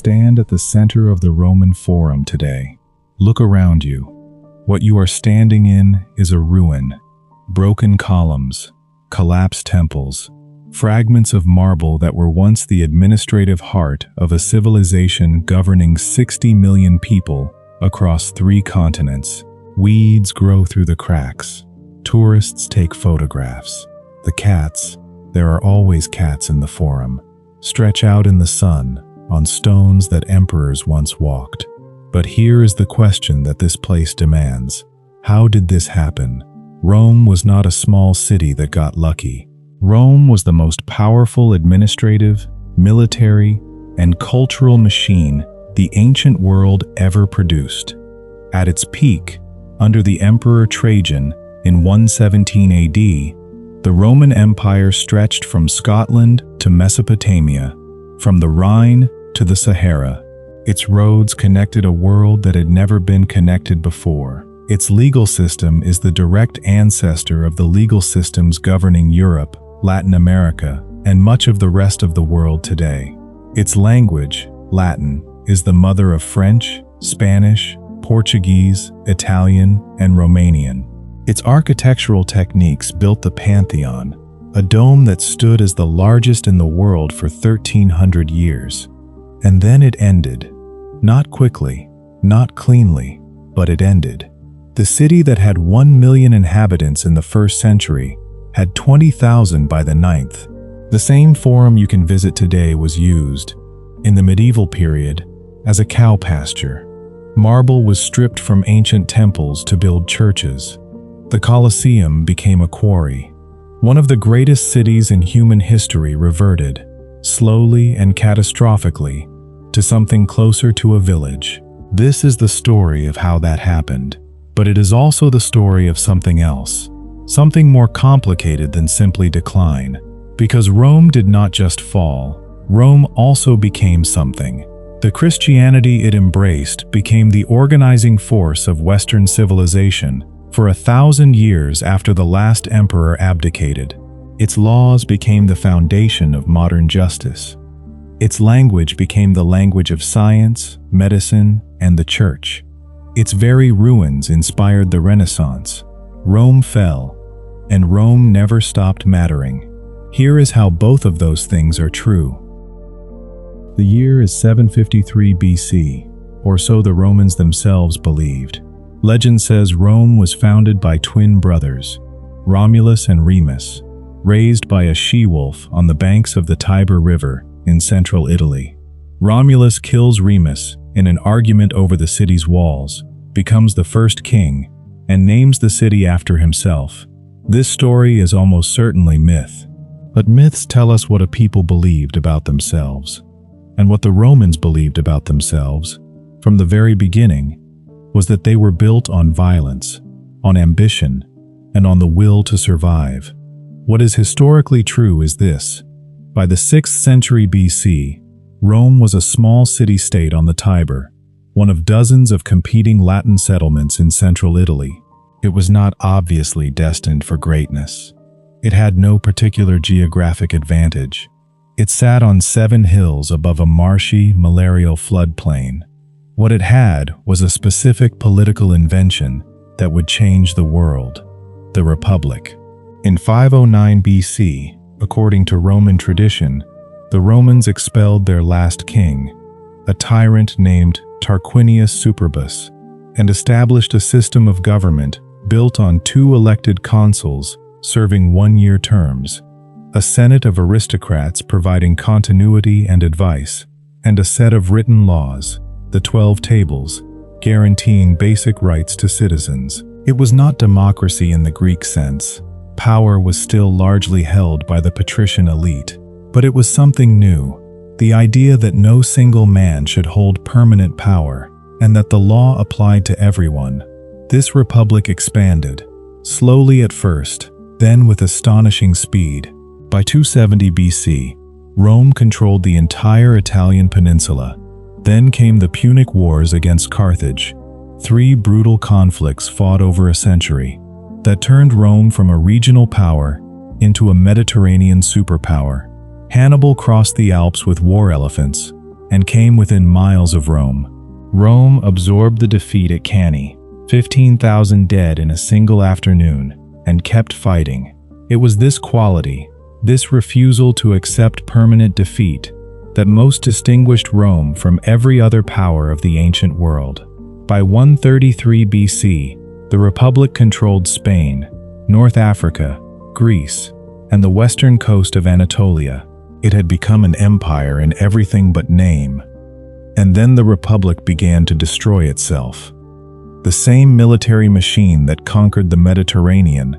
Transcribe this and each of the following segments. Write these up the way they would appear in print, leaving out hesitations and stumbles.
stand at the center of the Roman Forum today. Look around you. What you are standing in is a ruin. Broken columns, collapsed temples, fragments of marble that were once the administrative heart of a civilization governing 60 million people across 3 continents. Weeds grow through the cracks. Tourists take photographs. The cats, there are always cats in the Forum, stretch out in the sun on stones that emperors once walked. But here is the question that this place demands. How did this happen? Rome was not a small city that got lucky. Rome was the most powerful administrative, military, and cultural machine the ancient world ever produced. At its peak, under the Emperor Trajan in 117 AD, the Roman Empire stretched from Scotland to Mesopotamia, from the Rhine to the Sahara. Its roads connected a world that had never been connected before. Its legal system is the direct ancestor of the legal systems governing Europe, Latin America, and much of the rest of the world today. Its language, Latin, is the mother of French, Spanish, Portuguese, Italian, and Romanian. Its architectural techniques built the Pantheon, a dome that stood as the largest in the world for 1,300 years. And then it ended. Not quickly, not cleanly, but it ended. The city that had 1 million inhabitants in the 1st century had 20,000 by the 9th. The same forum you can visit today was used, in the medieval period, as a cow pasture. Marble was stripped from ancient temples to build churches. The Colosseum became a quarry. One of the greatest cities in human history reverted, slowly and catastrophically, to something closer to a village. This is the story of how that happened, but it is also the story of something else, something more complicated than simply decline. Because Rome did not just fall, Rome also became something. The Christianity it embraced became the organizing force of Western civilization for 1,000 years after the last emperor abdicated. Its laws became the foundation of modern justice. Its language became the language of science, medicine, and the church. Its very ruins inspired the Renaissance. Rome fell, and Rome never stopped mattering. Here is how both of those things are true. The year is 753 BC, or so the Romans themselves believed. Legend says Rome was founded by twin brothers, Romulus and Remus, raised by a she-wolf on the banks of the Tiber River in central Italy. Romulus kills Remus in an argument over the city's walls, becomes the first king, and names the city after himself. This story is almost certainly myth, but myths tell us what a people believed about themselves. And what the Romans believed about themselves, from the very beginning, was that they were built on violence, on ambition, and on the will to survive. What is historically true is this. By the 6th century BC, Rome was a small city-state on the Tiber, one of dozens of competing Latin settlements in central Italy. It was not obviously destined for greatness. It had no particular geographic advantage. It sat on 7 hills above a marshy, malarial floodplain. What it had was a specific political invention that would change the world: the Republic. In 509 BC, according to Roman tradition, the Romans expelled their last king, a tyrant named Tarquinius Superbus, and established a system of government built on 2 elected consuls serving 1-year terms, a senate of aristocrats providing continuity and advice, and a set of written laws, the 12 Tables, guaranteeing basic rights to citizens. It was not democracy in the Greek sense. Power was still largely held by the patrician elite, but it was something new, the idea that no single man should hold permanent power, and that the law applied to everyone. This republic expanded, slowly at first, then with astonishing speed. By 270 BC, Rome controlled the entire Italian peninsula. Then came the Punic Wars against Carthage, 3 brutal conflicts fought over a century that turned Rome from a regional power into a Mediterranean superpower. Hannibal crossed the Alps with war elephants, and came within miles of Rome. Rome absorbed the defeat at Cannae, 15,000 dead in a single afternoon, and kept fighting. It was this quality, this refusal to accept permanent defeat, that most distinguished Rome from every other power of the ancient world. By 133 BC, the Republic controlled Spain, North Africa, Greece, and the western coast of Anatolia. It had become an empire in everything but name. And then the Republic began to destroy itself. The same military machine that conquered the Mediterranean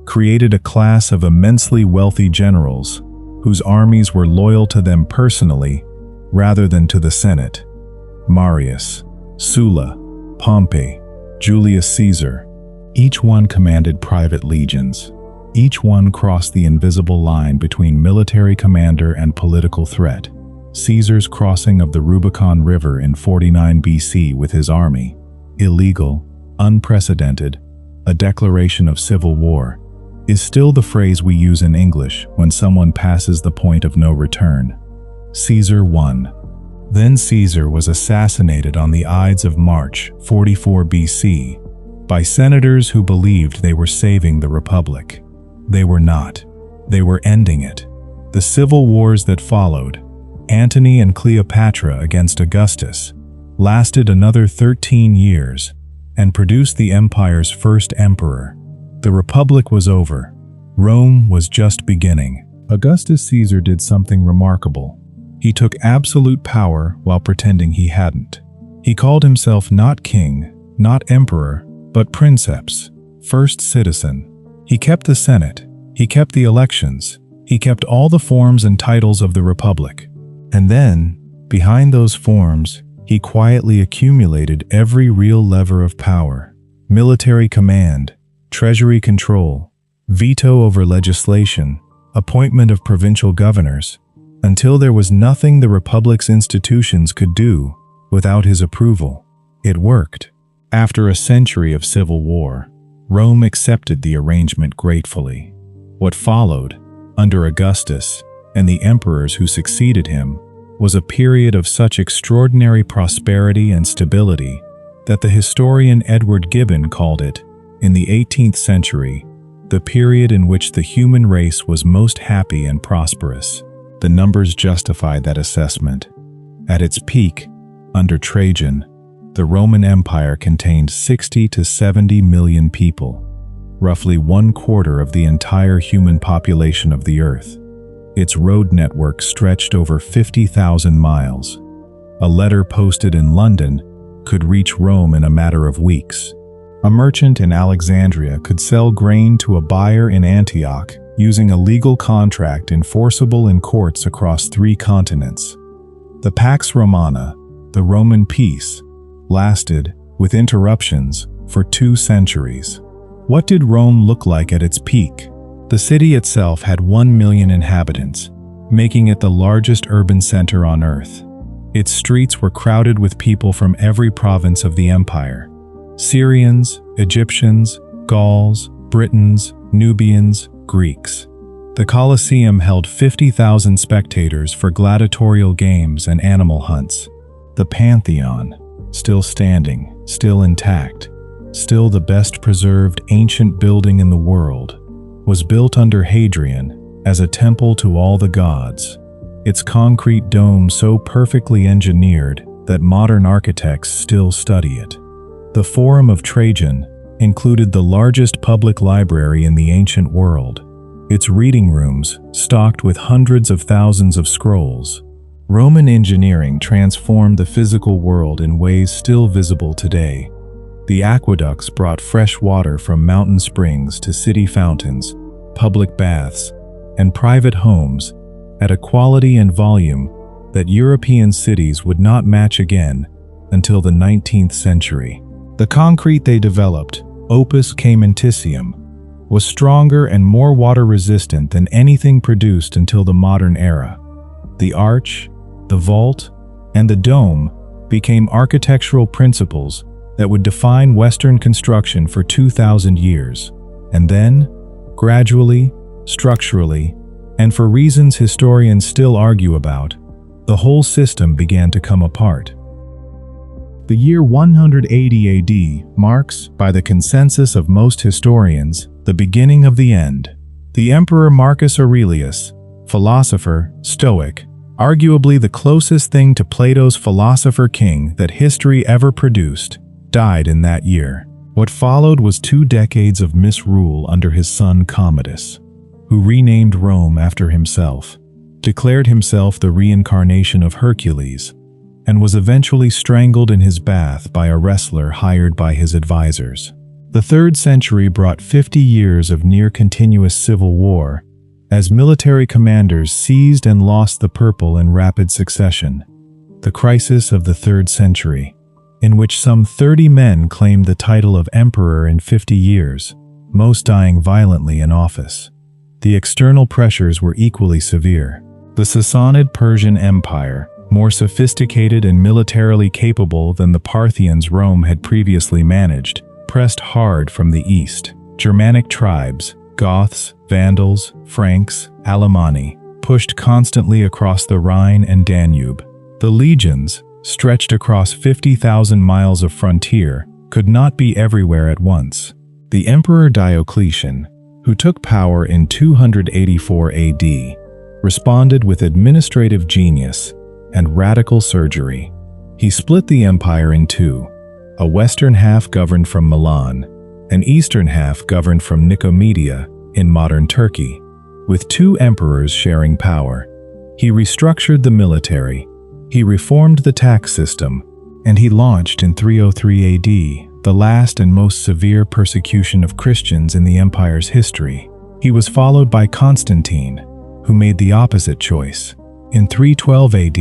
created a class of immensely wealthy generals whose armies were loyal to them personally rather than to the Senate. Marius, Sulla, Pompey, Julius Caesar, each one commanded private legions. Each one crossed the invisible line between military commander and political threat. Caesar's crossing of the Rubicon River in 49 BC with his army, illegal, unprecedented, a declaration of civil war, is still the phrase we use in English when someone passes the point of no return. Caesar won. Then Caesar was assassinated on the Ides of March, 44 BC, by senators who believed they were saving the Republic. They were not. They were ending it. The civil wars that followed, Antony and Cleopatra against Augustus, lasted another 13 years and produced the empire's first emperor. The Republic was over. Rome was just beginning. Augustus Caesar did something remarkable. He took absolute power while pretending he hadn't. He called himself not king, not emperor, but princeps, first citizen. He kept the Senate. He kept the elections. He kept all the forms and titles of the Republic. And then, behind those forms, he quietly accumulated every real lever of power: military command, treasury control, veto over legislation, appointment of provincial governors, until there was nothing the Republic's institutions could do without his approval. It worked. After a century of civil war, Rome accepted the arrangement gratefully. What followed, under Augustus and the emperors who succeeded him, was a period of such extraordinary prosperity and stability that the historian Edward Gibbon called it, in the 18th century, the period in which the human race was most happy and prosperous. The numbers justify that assessment. At its peak, under Trajan, the Roman Empire contained 60 to 70 million people, roughly 1/4 of the entire human population of the Earth. Its road network stretched over 50,000 miles. A letter posted in London could reach Rome in a matter of weeks. A merchant in Alexandria could sell grain to a buyer in Antioch using a legal contract enforceable in courts across 3 continents. The Pax Romana, the Roman peace, lasted, with interruptions, for 2 centuries. What did Rome look like at its peak? The city itself had 1 million inhabitants, making it the largest urban center on Earth. Its streets were crowded with people from every province of the empire: Syrians, Egyptians, Gauls, Britons, Nubians, Greeks. The Colosseum held 50,000 spectators for gladiatorial games and animal hunts. The Pantheon, still standing, still intact, still the best preserved ancient building in the world, was built under Hadrian as a temple to all the gods, its concrete dome so perfectly engineered that modern architects still study it. The Forum of Trajan included the largest public library in the ancient world, its reading rooms stocked with hundreds of thousands of scrolls. Roman engineering transformed the physical world in ways still visible today. The aqueducts brought fresh water from mountain springs to city fountains, public baths, and private homes at a quality and volume that European cities would not match again until the 19th century. The concrete they developed, opus caementicium, was stronger and more water-resistant than anything produced until the modern era. The arch, the vault, and the dome became architectural principles that would define Western construction for 2,000 years, and then, gradually, structurally, and for reasons historians still argue about, the whole system began to come apart. The year 180 AD marks, by the consensus of most historians, the beginning of the end. The Emperor Marcus Aurelius, philosopher, Stoic, arguably the closest thing to Plato's philosopher-king that history ever produced, died in that year. What followed was 2 decades of misrule under his son Commodus, who renamed Rome after himself, declared himself the reincarnation of Hercules, and was eventually strangled in his bath by a wrestler hired by his advisors. The 3rd century brought 50 years of near-continuous civil war, as military commanders seized and lost the purple in rapid succession. The crisis of the 3rd century, in which some 30 men claimed the title of emperor in 50 years, most dying violently in office. The external pressures were equally severe. The Sassanid Persian Empire, more sophisticated and militarily capable than the Parthians Rome had previously managed, pressed hard from the east. Germanic tribes, Goths, Vandals, Franks, Alemanni, pushed constantly across the Rhine and Danube. The legions, stretched across 50,000 miles of frontier, could not be everywhere at once. The Emperor Diocletian, who took power in 284 AD, responded with administrative genius and radical surgery. He split the empire in 2, a western half governed from Milan, an eastern half governed from Nicomedia in modern Turkey, with 2 emperors sharing power. He restructured the military, he reformed the tax system, and he launched in 303 AD the last and most severe persecution of Christians in the empire's history. He was followed by Constantine, who made the opposite choice. In 312 AD,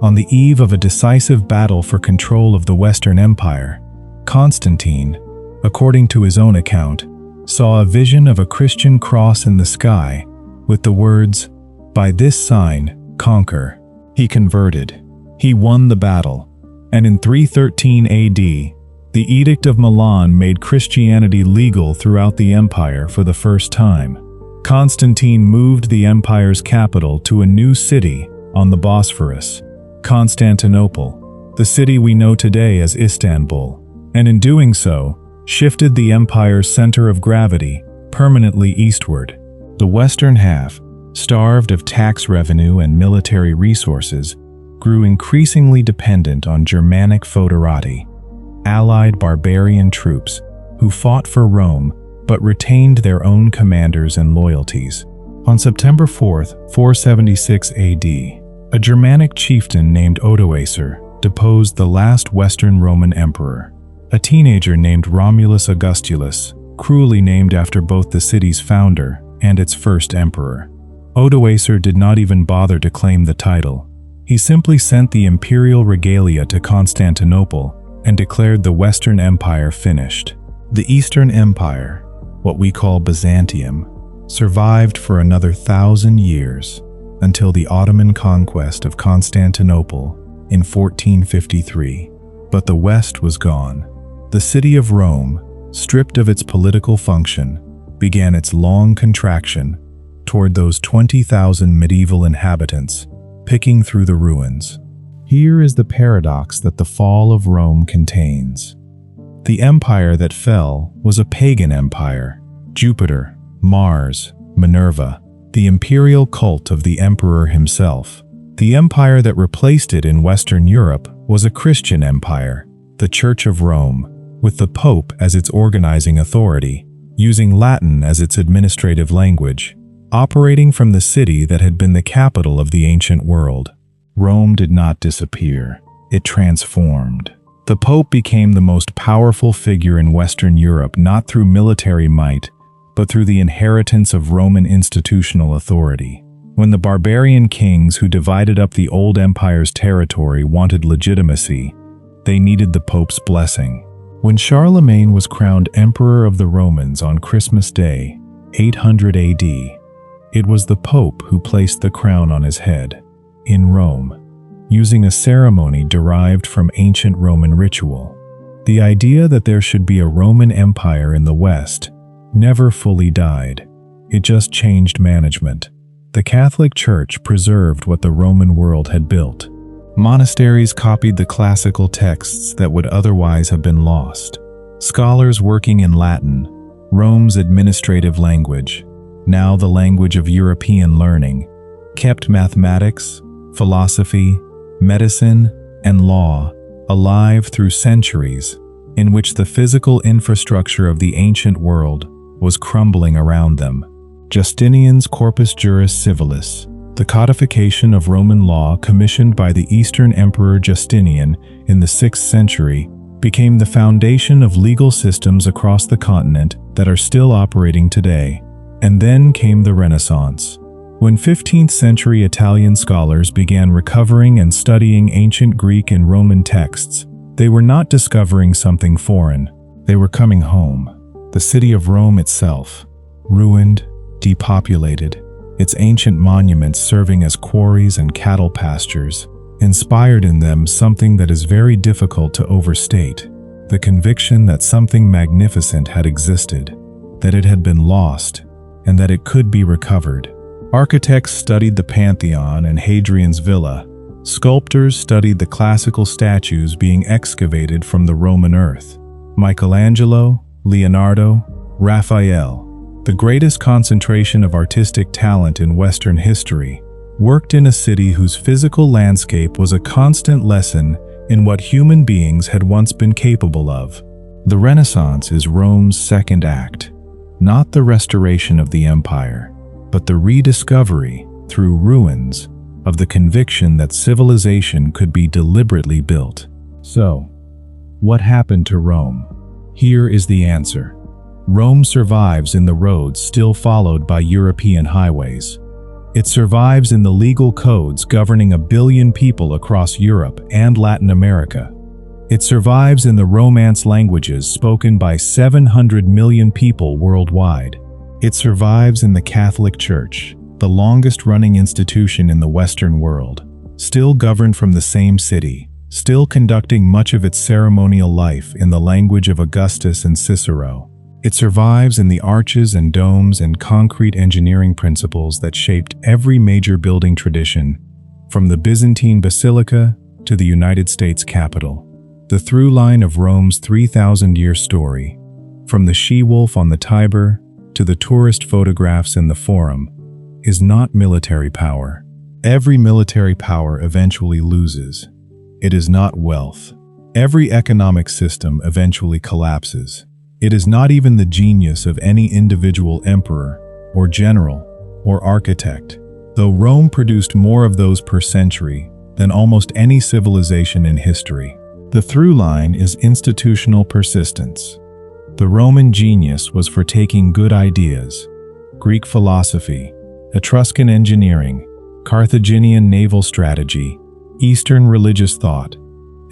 on the eve of a decisive battle for control of the Western Empire, Constantine, according to his own account, saw a vision of a Christian cross in the sky with the words, "By this sign, conquer." He converted. He won the battle, and in 313 AD, the Edict of Milan made Christianity legal throughout the empire for the first time. Constantine moved the empire's capital to a new city on the Bosphorus, Constantinople, the city we know today as Istanbul, and in doing so, shifted the empire's center of gravity permanently eastward. The western half, starved of tax revenue and military resources, grew increasingly dependent on Germanic foederati, allied barbarian troops who fought for Rome but retained their own commanders and loyalties. On September 4th, 476 AD, a Germanic chieftain named Odoacer deposed the last Western Roman emperor, a teenager named Romulus Augustulus, cruelly named after both the city's founder and its first emperor. Odoacer did not even bother to claim the title. He simply sent the imperial regalia to Constantinople and declared the Western Empire finished. The Eastern Empire, what we call Byzantium, survived for another 1,000 years until the Ottoman conquest of Constantinople in 1453. But the West was gone. The city of Rome, stripped of its political function, began its long contraction toward those 20,000 medieval inhabitants picking through the ruins. Here is the paradox that the fall of Rome contains. The empire that fell was a pagan empire. Jupiter, Mars, Minerva, the imperial cult of the emperor himself. The empire that replaced it in Western Europe was a Christian empire, the Church of Rome, with the Pope as its organizing authority, using Latin as its administrative language, operating from the city that had been the capital of the ancient world. Rome did not disappear, it transformed. The Pope became the most powerful figure in Western Europe not through military might, but through the inheritance of Roman institutional authority. When the barbarian kings who divided up the old empire's territory wanted legitimacy, they needed the Pope's blessing. When Charlemagne was crowned Emperor of the Romans on Christmas Day, 800 AD, it was the Pope who placed the crown on his head, in Rome, using a ceremony derived from ancient Roman ritual. The idea that there should be a Roman Empire in the West never fully died. It just changed management. the Catholic Church preserved what the Roman world had built. Monasteries copied the classical texts that would otherwise have been lost. Scholars working in Latin, Rome's administrative language, now the language of European learning, kept mathematics, philosophy, medicine, and law alive through centuries in which the physical infrastructure of the ancient world was crumbling around them. Justinian's Corpus Juris Civilis, the codification of Roman law commissioned by the Eastern Emperor Justinian in the 6th century, became the foundation of legal systems across the continent that are still operating today. And then came the Renaissance. When 15th century Italian scholars began recovering and studying ancient Greek and Roman texts, they were not discovering something foreign. They were coming home. The city of Rome itself, ruined, depopulated, its ancient monuments serving as quarries and cattle pastures, inspired in them something that is very difficult to overstate: the conviction that something magnificent had existed, that it had been lost, and that it could be recovered. Architects studied the Pantheon and Hadrian's Villa. Sculptors studied the classical statues being excavated from the Roman earth. Michelangelo, Leonardo, Raphael, the greatest concentration of artistic talent in Western history, worked in a city whose physical landscape was a constant lesson in what human beings had once been capable of. The Renaissance is Rome's second act, not the restoration of the empire, but the rediscovery, through ruins, of the conviction that civilization could be deliberately built. So, what happened to Rome? Here is the answer. Rome survives in the roads still followed by European highways. It survives in the legal codes governing 1 billion people across Europe and Latin America. It survives in the Romance languages spoken by 700 million people worldwide. It survives in the Catholic Church, the longest-running institution in the Western world, still governed from the same city, still conducting much of its ceremonial life in the language of Augustus and Cicero. It survives in the arches and domes and concrete engineering principles that shaped every major building tradition, from the Byzantine Basilica to the United States Capitol. The through line of Rome's 3,000-year story, from the she-wolf on the Tiber to the tourist photographs in the Forum, is not military power. Every military power eventually loses. It is not wealth. Every economic system eventually collapses. It is not even the genius of any individual emperor, or general, or architect, though Rome produced more of those per century than almost any civilization in history. The through line is institutional persistence. The Roman genius was for taking good ideas, Greek philosophy, Etruscan engineering, Carthaginian naval strategy, Eastern religious thought,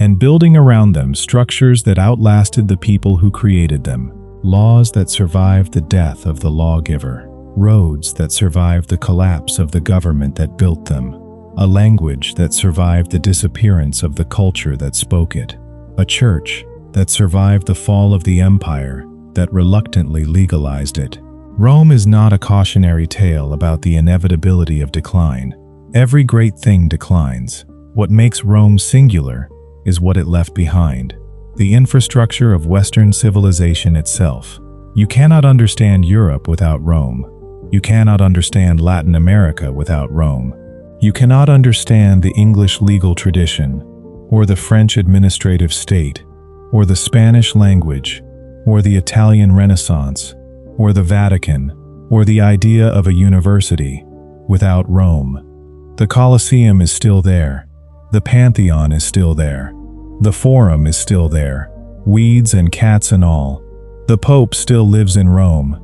and building around them structures that outlasted the people who created them, laws that survived the death of the lawgiver, roads that survived the collapse of the government that built them, a language that survived the disappearance of the culture that spoke it, a church that survived the fall of the empire that reluctantly legalized it. Rome is not a cautionary tale about the inevitability of decline. Every great thing declines. What makes Rome singular is what it left behind, the infrastructure of Western civilization itself. You cannot understand Europe without Rome. You cannot understand Latin America without Rome. You cannot understand the English legal tradition, or the French administrative state, or the Spanish language, or the Italian Renaissance, or the Vatican, or the idea of a university without Rome. The Colosseum is still there. The Pantheon is still there. The Forum is still there, weeds and cats and all. The Pope still lives in Rome.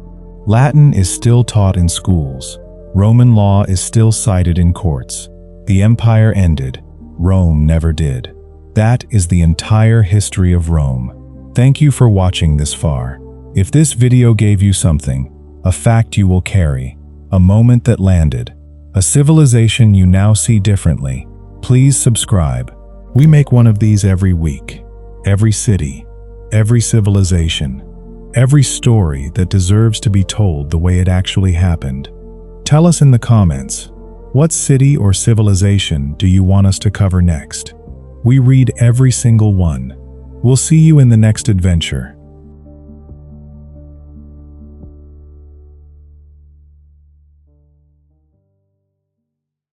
Latin is still taught in schools. Roman law is still cited in courts. The empire ended. Rome never did. That is the entire history of Rome. Thank you for watching this far. If this video gave you something, a fact you will carry, a moment that landed, a civilization you now see differently, please subscribe. We make one of these every week. Every city, every civilization, every story that deserves to be told the way it actually happened. Tell us in the comments, what city or civilization do you want us to cover next? We read every single one. We'll see you in the next adventure.